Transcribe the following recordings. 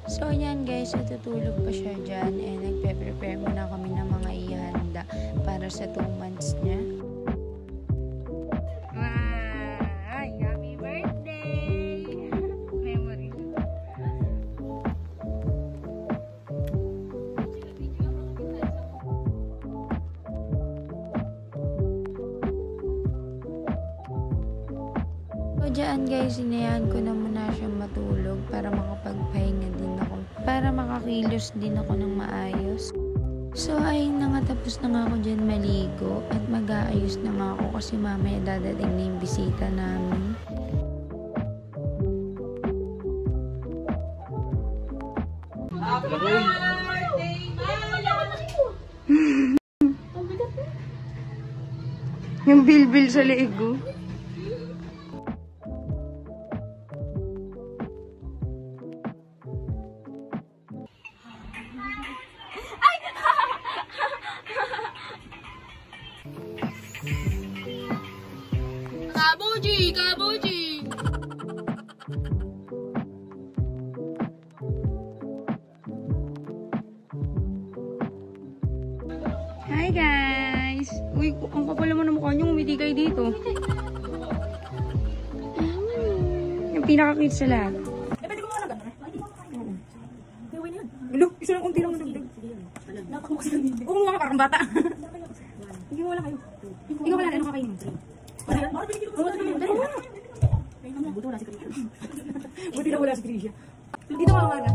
So yan guys, natutulog pa siya dyan and nagpe-prepare muna kami ng mga ihanda para sa 2 months niya. Ay, happy birthday! Memory. So dyan guys, inayaan ko na muna siya matulog para makapagpahinga din ako. Para makakilos din ako ng maayos. So ayun na nga, tapos na nga ako dyan maligo at mag-aayos na nga ako kasi mamaya dadating na yung bisita namin. Yung bilbil sa leeg ko. Kabuji! Kabuji! Hi guys! Uy, ang kapal naman ng mukha nyo, umiti kayo dito. Yung pinaka-cute sa lahat. Pwede ko mga nagano? Gawin yun. Hello, isa lang unti lang nagdag. Oo nga, parang bata. Hindi mo wala kayo. Ikaw wala na, ano kakainin mo? Buti wala si Krisha. Buti na wala si Krisha. Dito ka wala.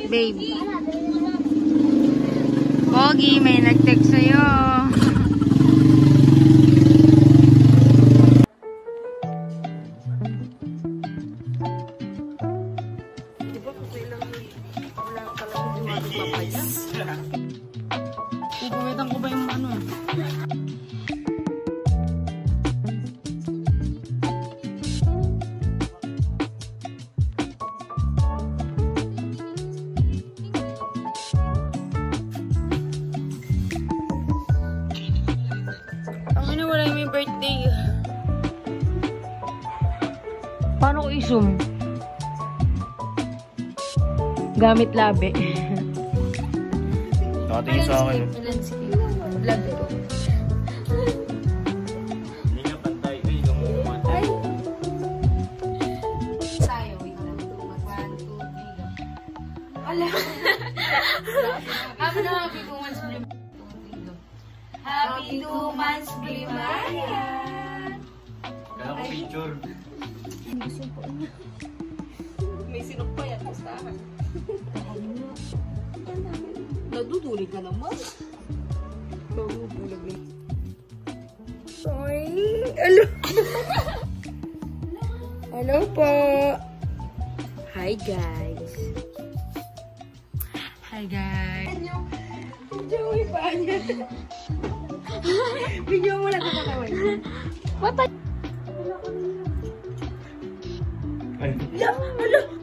Babe. Pogi, may nag-text sa'yo. Diba kasi lang wala pala yung papaya? Pupuwitan ko ba yung ano? Birthday. Paano ko i-zoom? Gamit labi. Nakatingin sa akin. Vlog ko. Hindi nga pantay. Ay, yung pantay. Tayo, wait lang. 1, 2, 3. Ala. Ako na, happy 2 months blue. Happy 2 months, Brimayan! Kaya ko picture. May sinok pa yan, pustahan. Nadudulig ka naman. Nadudulig na. Ay, hello. Hello po. Hi guys. Hi guys. Joey pa niya. Video mo lang ito kaway. What? Ay. Ala!